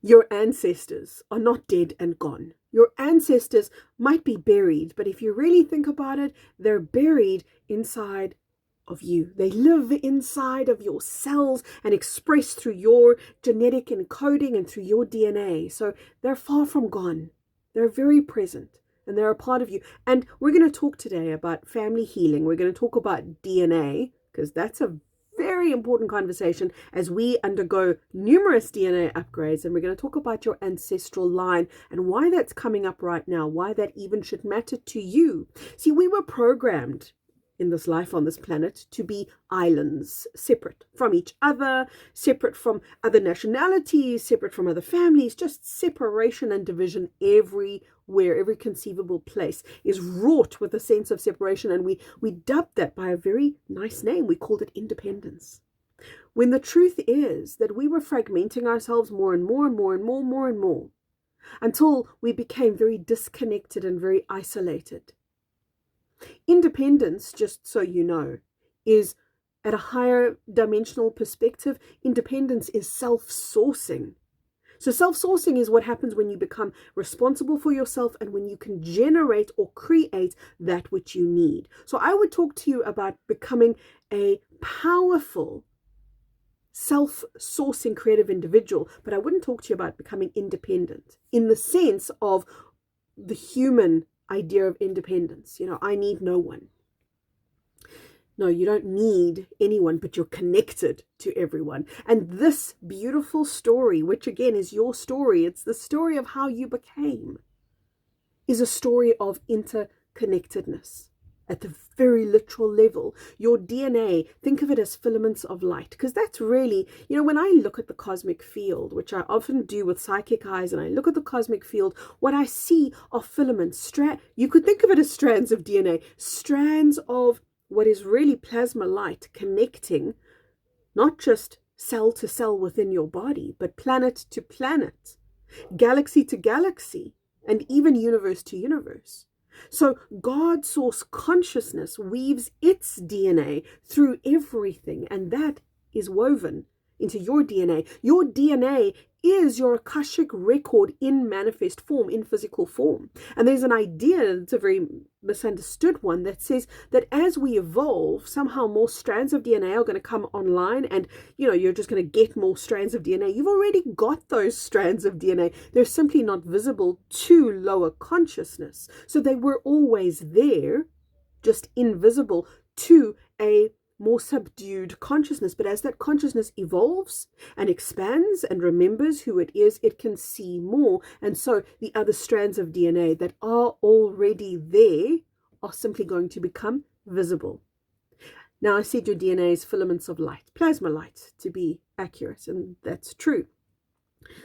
Your ancestors are not dead and gone. Your ancestors might be buried, but if you really think about it, they're buried inside of you. They live inside of your cells and express through your genetic encoding and through your DNA. So they're far from gone. They're very present and they're a part of you. And we're going to talk today about family healing. We're going to talk about DNA because that's a very important conversation as we undergo numerous DNA upgrades. And we're going to talk about your ancestral line and why that's coming up right now, why that even should matter to you. See, we were programmed in this life on this planet to be islands, separate from each other, separate from other nationalities, separate from other families, just separation and division everywhere. Every conceivable place is wrought with a sense of separation, and we dubbed that by a very nice name. We called it independence. When the truth is that we were fragmenting ourselves more and more and more and more and more until we became very disconnected and very isolated. Independence, just so you know, is at a higher dimensional perspective. Independence is self-sourcing. So self-sourcing is what happens when you become responsible for yourself and when you can generate or create that which you need. So I would talk to you about becoming a powerful self-sourcing creative individual, but I wouldn't talk to you about becoming independent in the sense of the human idea of independence. I need no one. No, you don't need anyone, but you're connected to everyone. And this beautiful story, which again is your story, it's the story of how you became, is a story of interconnectedness at the very literal level. Your DNA, think of it as filaments of light, because that's really, when I look at the cosmic field, which I often do with psychic eyes, and I look at the cosmic field, what I see are filaments. You could think of it as strands of DNA, strands of what is really plasma light connecting not just cell to cell within your body, but planet to planet, galaxy to galaxy, and even universe to universe. So God source consciousness weaves its DNA through everything, and that is woven into your DNA. Your DNA is your Akashic record in manifest form, in physical form. And there's an idea, it's a very misunderstood one, that says that as we evolve, somehow more strands of DNA are going to come online, and you're just going to get more strands of DNA. You've already got those strands of DNA. They're simply not visible to lower consciousness. So they were always there, just invisible to a more subdued consciousness. But as that consciousness evolves and expands and remembers who it is, it can see more. And so the other strands of DNA that are already there are simply going to become visible. Now, I said your DNA is filaments of light, plasma light to be accurate, and that's true.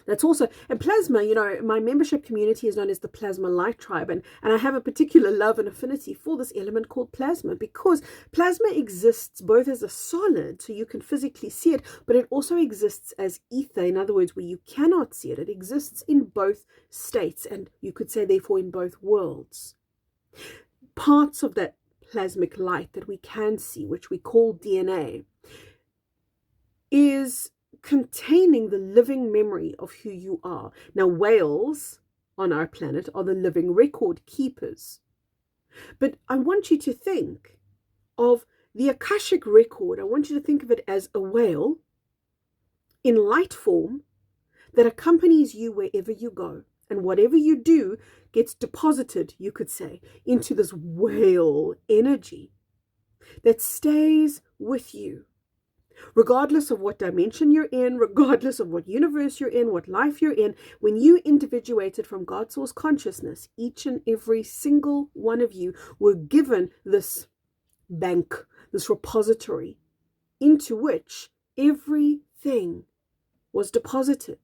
That's also, and plasma, my membership community is known as the Plasma Light Tribe, and I have a particular love and affinity for this element called plasma, because plasma exists both as a solid, so you can physically see it, but it also exists as ether, in other words, where you cannot see it. It exists in both states, and you could say therefore in both worlds. Parts of that plasmic light that we can see, which we call DNA, is containing the living memory of who you are. Now, whales on our planet are the living record keepers. But I want you to think of the Akashic record. I want you to think of it as a whale in light form that accompanies you wherever you go. And whatever you do gets deposited, you could say, into this whale energy that stays with you. Regardless of what dimension you're in, regardless of what universe you're in, what life you're in, when you individuated from God's source consciousness, each and every single one of you were given this bank, this repository, into which everything was deposited,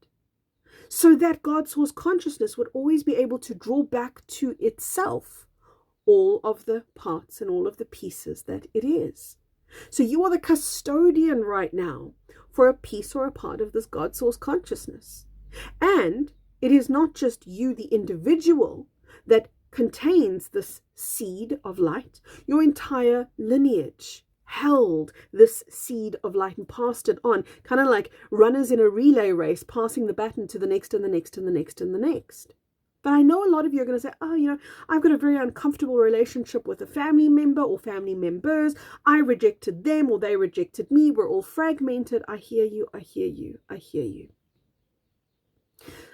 so that God's source consciousness would always be able to draw back to itself all of the parts and all of the pieces that it is. So you are the custodian right now for a piece or a part of this God source consciousness. And it is not just you, the individual, that contains this seed of light. Your entire lineage held this seed of light and passed it on, kind of like runners in a relay race, passing the baton to the next and the next and the next and the next. But I know a lot of you are going to say, oh, I've got a very uncomfortable relationship with a family member or family members. I rejected them or they rejected me. We're all fragmented. I hear you. I hear you. I hear you.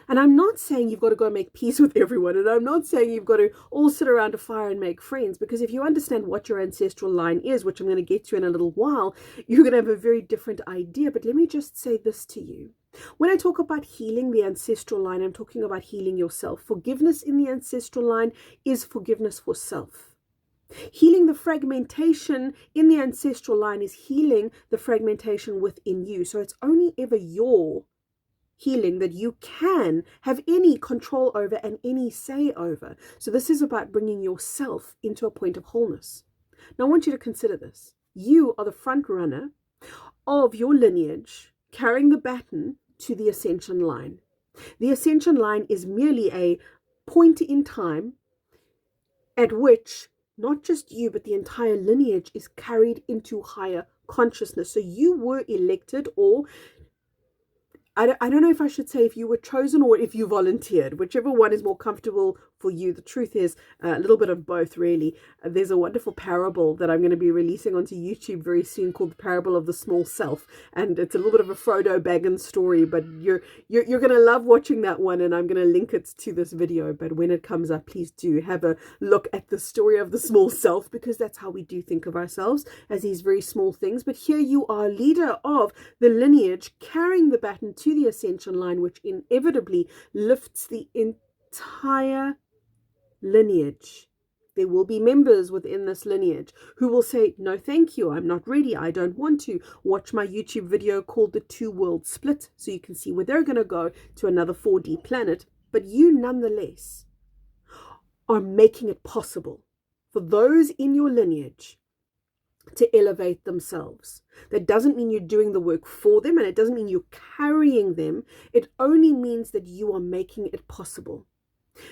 And I'm not saying you've got to go make peace with everyone. And I'm not saying you've got to all sit around a fire and make friends. Because if you understand what your ancestral line is, which I'm going to get to in a little while, you're going to have a very different idea. But let me just say this to you. When I talk about healing the ancestral line, I'm talking about healing yourself. Forgiveness in the ancestral line is forgiveness for self. Healing the fragmentation in the ancestral line is healing the fragmentation within you. So it's only ever your healing that you can have any control over and any say over. So this is about bringing yourself into a point of wholeness. Now I want you to consider this. You are the front runner of your lineage, carrying the baton to the ascension line. The ascension line is merely a point in time at which not just you, but the entire lineage is carried into higher consciousness. So you were elected, or I don't know if I should say if you were chosen or if you volunteered, whichever one is more comfortable for you. The truth is a little bit of both, really. There's a wonderful parable that I'm going to be releasing onto YouTube very soon called The Parable of the Small Self. And it's a little bit of a Frodo Baggins story, but you're going to love watching that one. And I'm going to link it to this video. But when it comes up, please do have a look at the story of the small self, because that's how we do think of ourselves, as these very small things. But here you are, leader of the lineage, carrying the baton to the ascension line, which inevitably lifts the entire lineage. There will be members within this lineage who will say, no, thank you. I'm not ready. I don't want to. Watch my YouTube video called The Two World Split, so you can see where they're going to go to another 4D planet. But you nonetheless are making it possible for those in your lineage to elevate themselves. That doesn't mean you're doing the work for them, and it doesn't mean you're carrying them. It only means that you are making it possible.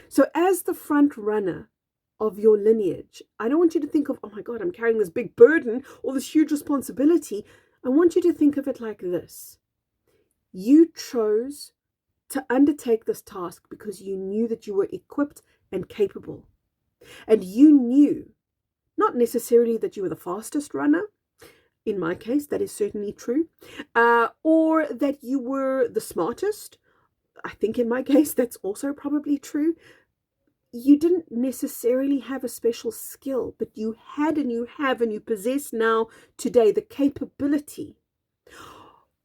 So as the front runner of your lineage, I don't want you to think of, oh my God, I'm carrying this big burden or this huge responsibility. I want you to think of it like this. You chose to undertake this task because you knew that you were equipped and capable. And you knew not necessarily that you were the fastest runner. In my case, that is certainly true. Or that you were the smartest. I think in my case, that's also probably true. You didn't necessarily have a special skill, but you had and you have and you possess now today the capability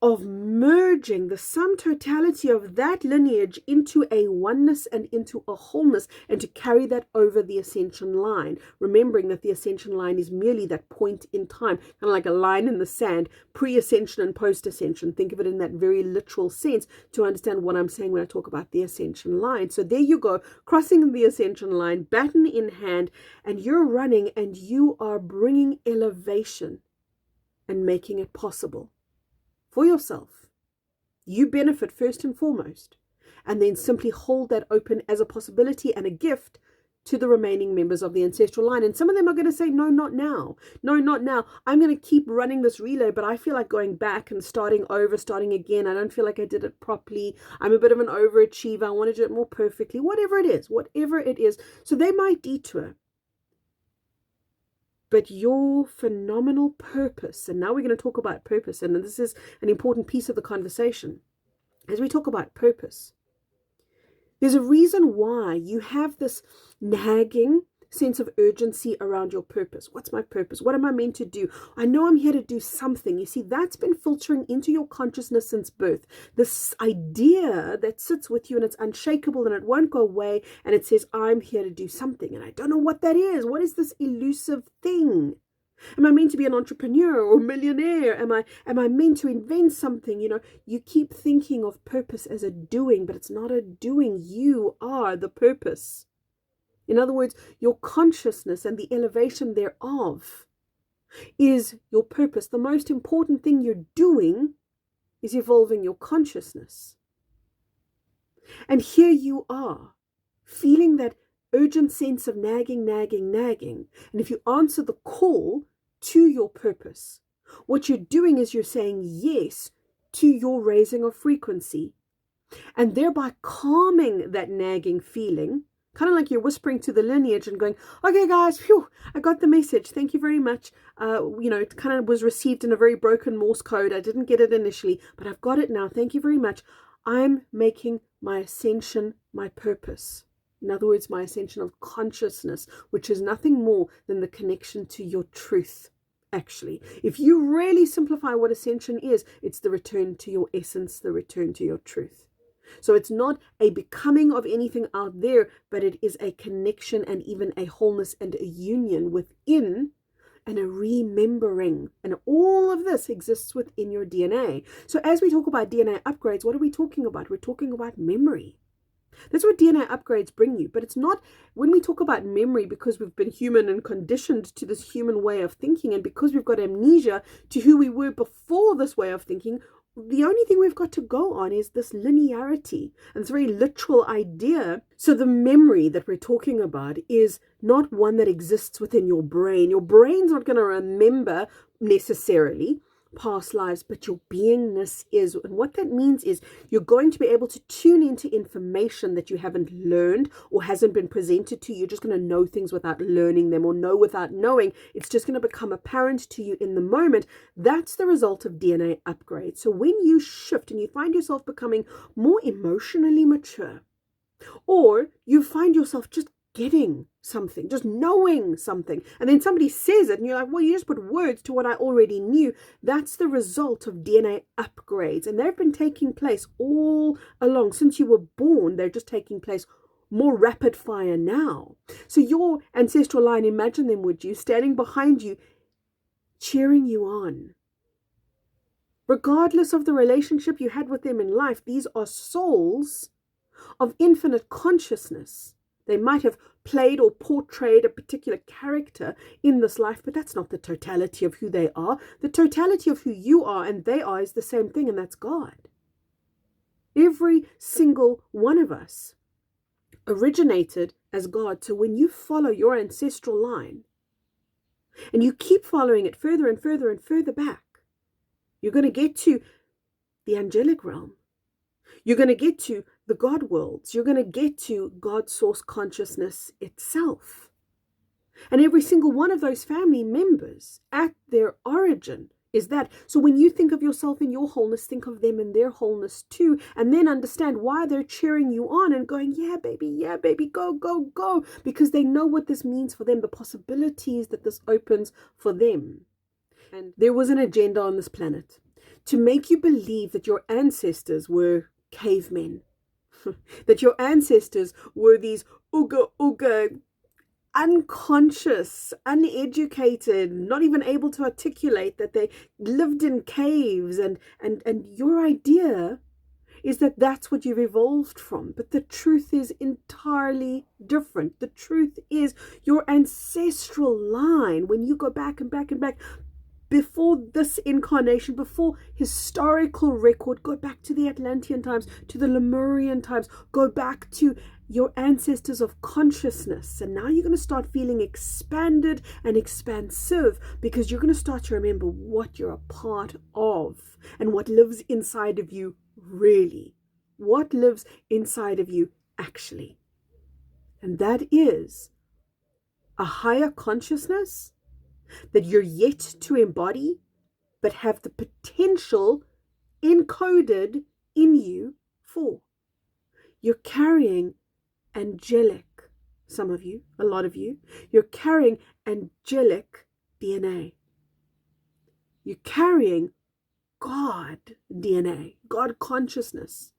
of merging the sum totality of that lineage into a oneness and into a wholeness, and to carry that over the ascension line, remembering that the ascension line is merely that point in time, kind of like a line in the sand, pre-ascension and post-ascension. Think of it in that very literal sense to understand what I'm saying when I talk about the ascension line. So there you go, crossing the ascension line, baton in hand, and you're running, and you are bringing elevation and making it possible for yourself. You benefit first and foremost, and then simply hold that open as a possibility and a gift to the remaining members of the ancestral line. And some of them are going to say, no, not now. No, not now. I'm going to keep running this relay, but I feel like going back and starting over, starting again. I don't feel like I did it properly. I'm a bit of an overachiever. I want to do it more perfectly. Whatever it is. So they might detour. But your phenomenal purpose, and now we're going to talk about purpose, and this is an important piece of the conversation. As we talk about purpose, there's a reason why you have this nagging sense of urgency around your purpose. What's my purpose? What am I meant to do? I know I'm here to do something. You see, that's been filtering into your consciousness since birth. This idea that sits with you and it's unshakable and it won't go away, and it says, I'm here to do something. And I don't know what that is. What is this elusive thing? Am I meant to be an entrepreneur or millionaire? Am I meant to invent something? You keep thinking of purpose as a doing, but it's not a doing. You are the purpose. In other words, your consciousness and the elevation thereof is your purpose. The most important thing you're doing is evolving your consciousness. And here you are, feeling that urgent sense of nagging. And if you answer the call, to your purpose. What you're doing is you're saying yes to your raising of frequency, and thereby calming that nagging feeling, kind of like you're whispering to the lineage and going, okay guys, phew, I got the message, thank you very much. It kind of was received in a very broken Morse code. I didn't get it initially, but I've got it now, thank you very much. I'm making my ascension my purpose. In other words, my ascension of consciousness, which is nothing more than the connection to your truth. Actually, if you really simplify what ascension is, it's the return to your essence, the return to your truth. So it's not a becoming of anything out there, but it is a connection and even a wholeness and a union within, and a remembering. And all of this exists within your DNA. So as we talk about DNA upgrades, what are we talking about? We're talking about memory. That's what DNA upgrades bring you. But it's not, when we talk about memory, because we've been human and conditioned to this human way of thinking, and because we've got amnesia to who we were before this way of thinking, the only thing we've got to go on is this linearity and this very literal idea. So the memory that we're talking about is not one that exists within your brain. Your brain's not going to remember necessarily past lives, but your beingness is. And what that means is you're going to be able to tune into information that you haven't learned or hasn't been presented to you. You're just going to know things without learning them, or know without knowing. It's just going to become apparent to you in the moment. That's the result of DNA upgrade. So when you shift and you find yourself becoming more emotionally mature, or you find yourself just getting something, just knowing something, and then somebody says it and you're like, well, you just put words to what I already knew. That's the result of DNA upgrades, and they've been taking place all along since you were born. They're just taking place more rapid fire now. So your ancestral line, imagine them, would you, standing behind you, cheering you on. Regardless of the relationship you had with them in life, these are souls of infinite consciousness. They might have played or portrayed a particular character in this life, but that's not the totality of who they are. The totality of who you are and they are is the same thing, and that's God. Every single one of us originated as God. So when you follow your ancestral line and you keep following it further and further and further back, you're going to get to the angelic realm. You're going to get to the God worlds. You're going to get to God source consciousness itself. And every single one of those family members at their origin is that. So when you think of yourself in your wholeness, think of them in their wholeness too, and then understand why they're cheering you on and going, yeah, baby, go, go, go, because they know what this means for them, the possibilities that this opens for them. And there was an agenda on this planet to make you believe that your ancestors were cavemen, that your ancestors were these uga, unconscious, uneducated, not even able to articulate, that they lived in caves, and your idea is that that's what you've evolved from. But the truth is entirely different. The truth is your ancestral line, when you go back and back and back, before this incarnation, before historical record, go back to the Atlantean times, to the Lemurian times, go back to your ancestors of consciousness. And now you're going to start feeling expanded and expansive, because you're going to start to remember what you're a part of and what lives inside of you really. What lives inside of you actually. And that is a higher consciousness that you're yet to embody, but have the potential encoded in you for. You're carrying angelic, some of you, a lot of you, you're carrying angelic DNA. You're carrying God DNA, God consciousness.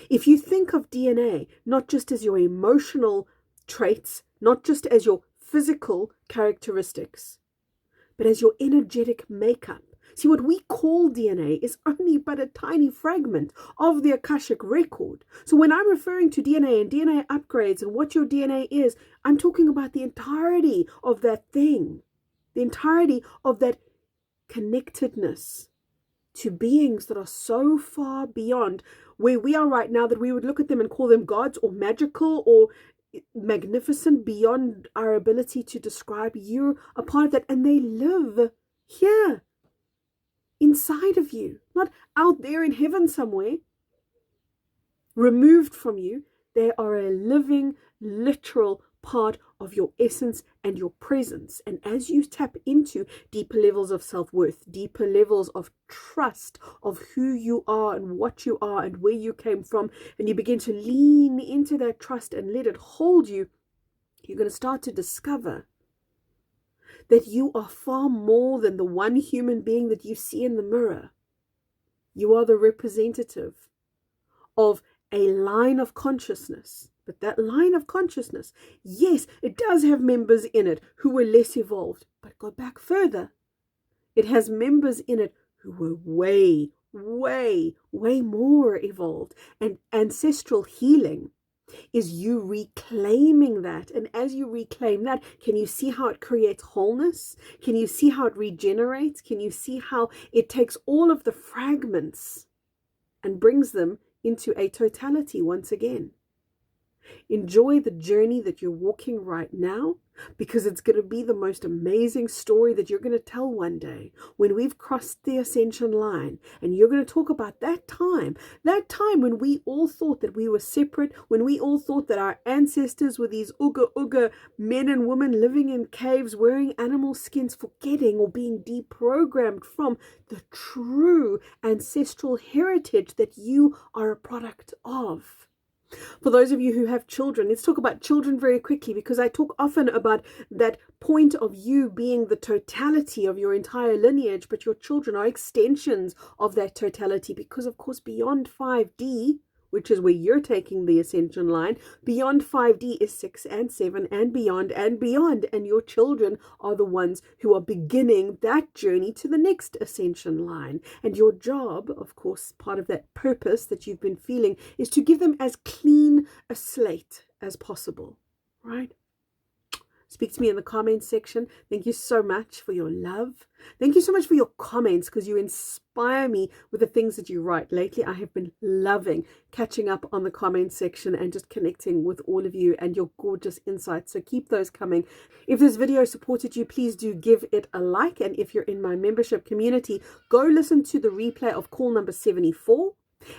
If you think of DNA not just as your emotional traits, not just as your physical characteristics, but as your energetic makeup. See, what we call DNA is only but a tiny fragment of the Akashic record. So when I'm referring to DNA and DNA upgrades and what your DNA is, I'm talking about the entirety of that thing, the entirety of that connectedness to beings that are so far beyond where we are right now that we would look at them and call them gods or magical or magnificent beyond our ability to describe. You're a part of that, and they live here inside of you, not out there in heaven somewhere, removed from you. They are a living, literal part of your essence and your presence. And as you tap into deeper levels of self-worth, deeper levels of trust of who you are and what you are and where you came from, and you begin to lean into that trust and let it hold you, you're going to start to discover that you are far more than the one human being that you see in the mirror. You are the representative of a line of consciousness. But that line of consciousness, yes, it does have members in it who were less evolved. But go back further. It has members in it who were way, way, way more evolved. And ancestral healing is you reclaiming that. And as you reclaim that, can you see how it creates wholeness? Can you see how it regenerates? Can you see how it takes all of the fragments and brings them into a totality once again? Enjoy the journey that you're walking right now, because it's going to be the most amazing story that you're going to tell one day when we've crossed the ascension line. And you're going to talk about that time when we all thought that we were separate, when we all thought that our ancestors were these uga men and women living in caves wearing animal skins, forgetting or being deprogrammed from the true ancestral heritage that you are a product of. For those of you who have children, let's talk about children very quickly, because I talk often about that point of you being the totality of your entire lineage, but your children are extensions of that totality, because of course beyond 5D, which is where you're taking the ascension line, beyond 5D is 6 and 7 and beyond, and your children are the ones who are beginning that journey to the next ascension line. And your job, of course, part of that purpose that you've been feeling, is to give them as clean a slate as possible, right? Speak to me in the comments section. Thank you so much for your love. Thank you so much for your comments, because you inspire me with the things that you write. Lately, I have been loving catching up on the comments section and just connecting with all of you and your gorgeous insights. So keep those coming. If this video supported you, please do give it a like. And if you're in my membership community, go listen to the replay of call number 74.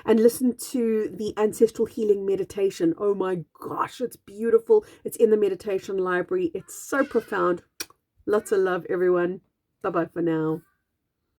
And listen to the ancestral healing meditation. Oh my gosh, it's beautiful. It's in the meditation library. It's so profound. Lots of love, everyone. Bye-bye for now.